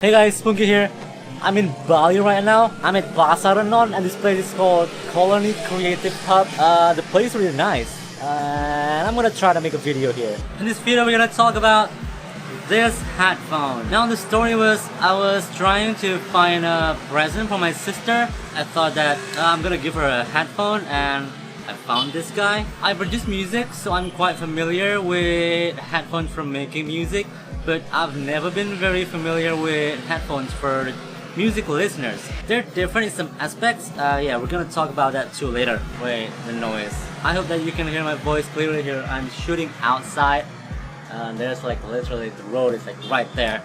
Hey guys, Spunky here. I'm in Bali right now. I'm at Plaza Renon and this place is called Colony Creative Hub. The place is really nice. And I'm gonna try to make a video here. In this video we're gonna talk about this headphone. Now the story was I was trying to find a present for my sister. I thought that I'm gonna give her a headphone and I found this guy. I produce music, so I'm quite familiar with headphones for making music, but I've never been very familiar with headphones for music listeners. They're different in some aspects. Yeah, we're gonna talk about that too later. Wait, the noise. I hope that you can hear my voice clearly here. I'm shooting outside. There's like literally the road is like right there.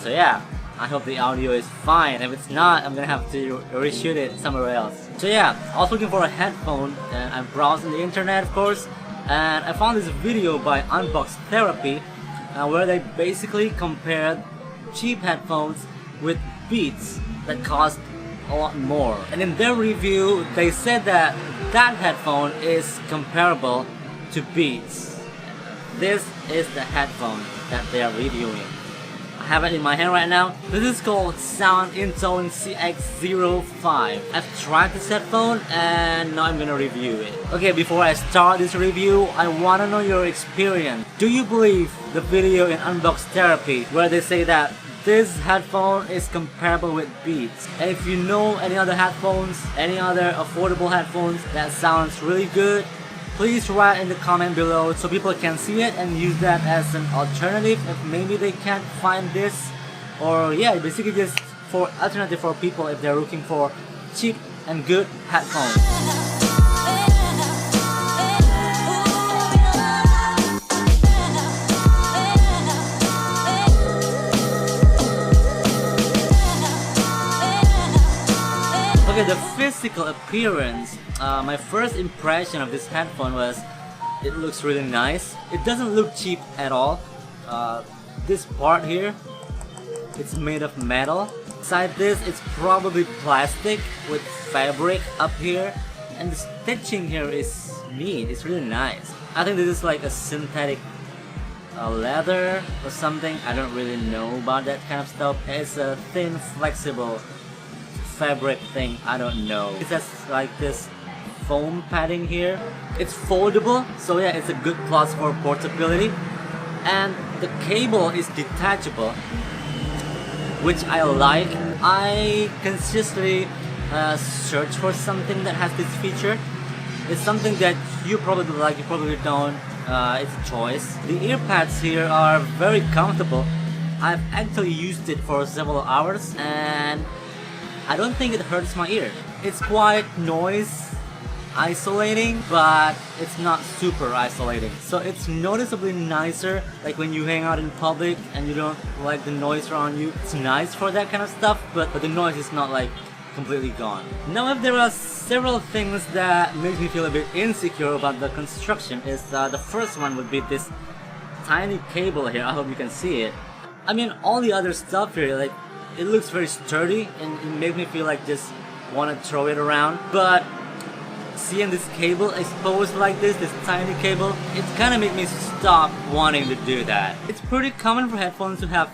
So yeah, I hope the audio is fine. If it's not, I'm gonna have to reshoot it somewhere else. So yeah, I was looking for a headphone and I'm browsing the internet of course, and I found this video by Unbox Teraphy where they basically compared cheap headphones with Beats that cost a lot more. And in their review, they said that that headphone is comparable to Beats. This is the headphone that they are reviewing. I have it in my hand right now. This is called Sound Intone CX-05. I've tried this headphone and now I'm gonna review it. Okay, before I start this review, I wanna know your experience. Do you believe the video in Unbox Teraphy where they say that this headphone is comparable with Beats? And if you know any other headphones, any other affordable headphones that sounds really good, please write in the comment below so people can see it and use that as an alternative if maybe they can't find this, or yeah, basically just for alternative for people if they're looking for cheap and good headphones. Okay, the physical appearance, my first impression of this headphone was it looks really nice. It doesn't look cheap at all. This part here, it's made of metal. Inside this, it's probably plastic with fabric up here. And the stitching here is neat, it's really nice. I think this is like a synthetic leather or something. I don't really know about that kind of stuff. It's a thin, flexible fabric thing, I don't know. It has like this foam padding here. It's foldable, so yeah, it's a good plus for portability. And the cable is detachable, which I like. I consistently search for something that has this feature. It's something that you probably like, you probably don't. It's a choice. The ear pads here are very comfortable. I've actually used it for several hours and I don't think it hurts my ear. It's quite noise isolating, but it's not super isolating. So it's noticeably nicer, like when you hang out in public and you don't like the noise around you. It's nice for that kind of stuff, but the noise is not like completely gone. Now if there are several things that makes me feel a bit insecure about the construction is the first one would be this tiny cable here. I hope you can see it. I mean, all the other stuff here, like it looks very sturdy and it makes me feel like just want to throw it around. But seeing this cable exposed like this tiny cable, it kind of made me stop wanting to do that. It's pretty common for headphones to have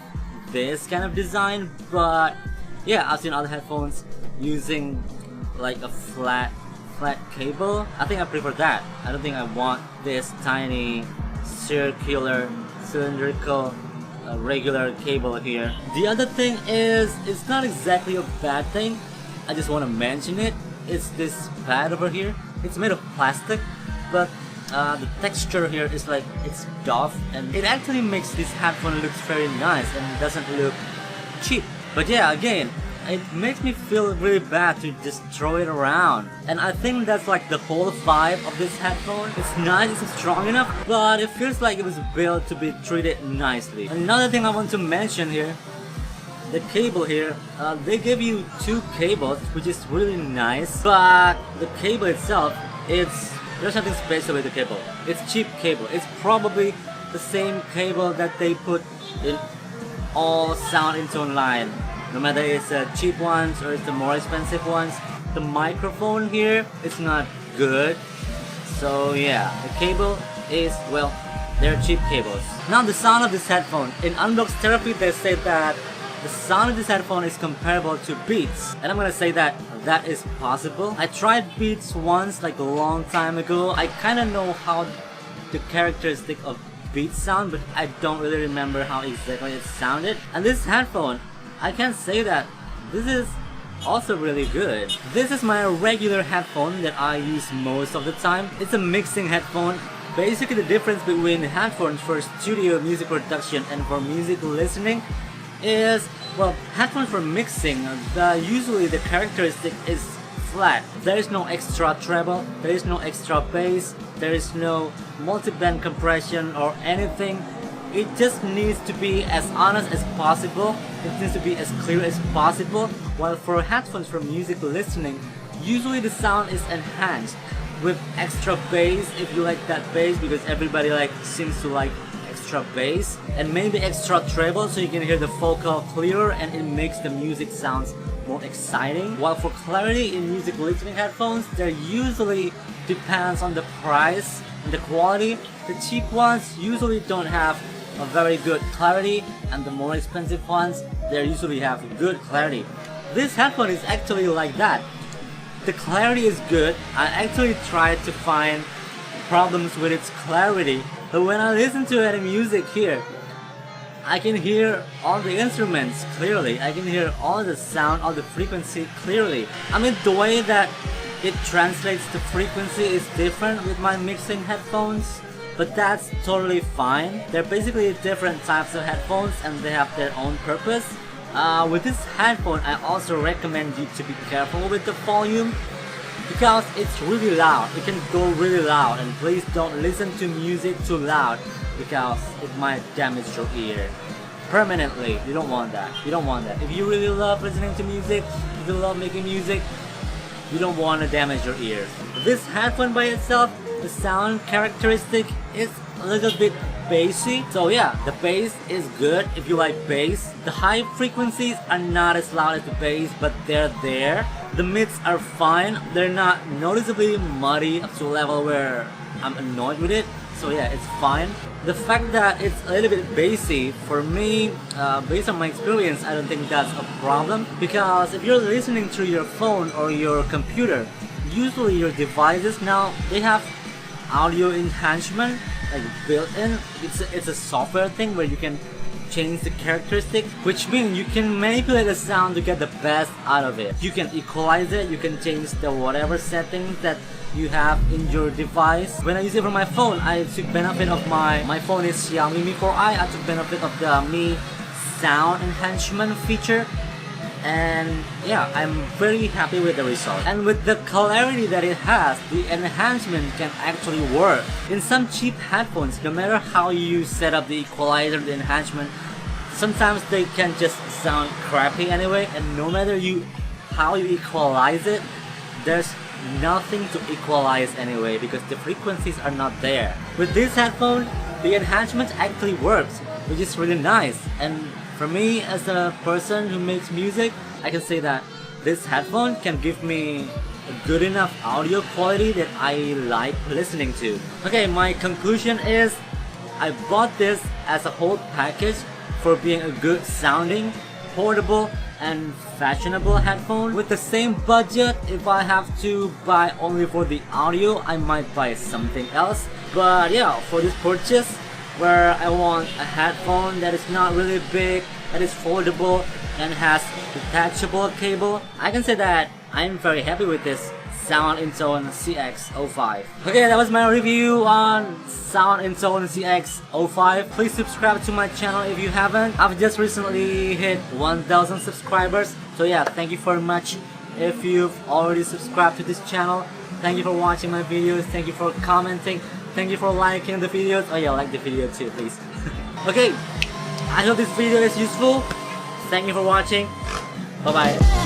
this kind of design, but yeah, I've seen other headphones using like a flat cable. I think I prefer that. I don't think I want this tiny circular cylindrical regular cable here. The other thing is, it's not exactly a bad thing, I just want to mention it. It's this pad over here. It's made of plastic, but the texture here is like, it's doff and it actually makes this headphone looks very nice and doesn't look cheap. But yeah, again, it makes me feel really bad to just throw it around. And I think that's like the whole vibe of this headphone. It's nice, it's strong enough, but it feels like it was built to be treated nicely. Another thing I want to mention here, the cable here, they give you two cables, which is really nice, but the cable itself, there's nothing special with the cable. It's cheap cable. It's probably the same cable that they put in all Sound Intone line. No matter it's the cheap ones or it's the more expensive ones. The microphone here is not good. So yeah, the cable is, well, they're cheap cables. Now the sound of this headphone. In Unbox Teraphy they say that the sound of this headphone is comparable to Beats, and I'm gonna say that that is possible. I tried Beats once, like a long time ago. I kinda know how the characteristic of Beats sound, but I don't really remember how exactly it sounded. And this headphone, I can say that this is also really good. This is my regular headphone that I use most of the time. It's a mixing headphone. Basically the difference between headphones for studio music production and for music listening is, well, headphones for mixing, usually the characteristic is flat. There is no extra treble, there is no extra bass, there is no multi-band compression or anything. It just needs to be as honest as possible. It needs to be as clear as possible. While for headphones for music listening, usually the sound is enhanced with extra bass, if you like that bass, because everybody seems to like extra bass, and maybe extra treble so you can hear the vocal clearer and it makes the music sounds more exciting. While for clarity in music listening headphones, there usually depends on the price and the quality. The cheap ones usually don't have a very good clarity, and the more expensive ones, they usually have good clarity. This headphone is actually like that. The clarity is good. I actually tried to find problems with its clarity, but when I listen to it in music here, I can hear all the instruments clearly. I can hear all the sound, all the frequency clearly. I mean, the way that it translates the frequency is different with my mixing headphones, but that's totally fine. They're basically different types of headphones and they have their own purpose. With this headphone, I also recommend you to be careful with the volume because it's really loud. It can go really loud, and please don't listen to music too loud because it might damage your ear permanently. You don't want that. You don't want that. If you really love listening to music, if you love making music, you don't want to damage your ears. This headphone by itself, the sound characteristic is a little bit bassy. So yeah, the bass is good if you like bass. The high frequencies are not as loud as the bass, but they're there. The mids are fine. They're not noticeably muddy up to a level where I'm annoyed with it. So yeah, it's fine. The fact that it's a little bit bassy, for me, based on my experience, I don't think that's a problem. Because if you're listening through your phone or your computer, usually your devices now, they have audio enhancement like built-in. It's a software thing where you can change the characteristics, which means you can manipulate the sound to get the best out of it. You can equalize it, you can change the whatever settings that you have in your device. When I use it for my phone, I took benefit of my phone is Xiaomi Mi 4i. I took benefit of the Mi sound enhancement feature, and yeah, I'm very happy with the result. And with the clarity that it has, the enhancement can actually work. In some cheap headphones, no matter how you set up the equalizer, the enhancement, sometimes they can just sound crappy anyway, and no matter how you equalize it, there's nothing to equalize anyway because the frequencies are not there. With this headphone, the enhancement actually works, which is really nice. And for me, as a person who makes music, I can say that this headphone can give me a good enough audio quality that I like listening to. Okay, my conclusion is I bought this as a whole package for being a good sounding, portable, and fashionable headphone. With the same budget, if I have to buy only for the audio, I might buy something else. But yeah, for this purchase, where I want a headphone that is not really big, that is foldable, and has detachable cable, I can say that I'm very happy with this Sound Intone CX-05. Okay, that was my review on Sound Intone CX-05. Please subscribe to my channel if you haven't. I've just recently hit 1,000 subscribers. So yeah, thank you very much if you've already subscribed to this channel. Thank you for watching my videos. Thank you for commenting. Thank you for liking the videos. Oh yeah, like the video too, please. Okay, I hope this video is useful. Thank you for watching. Bye bye.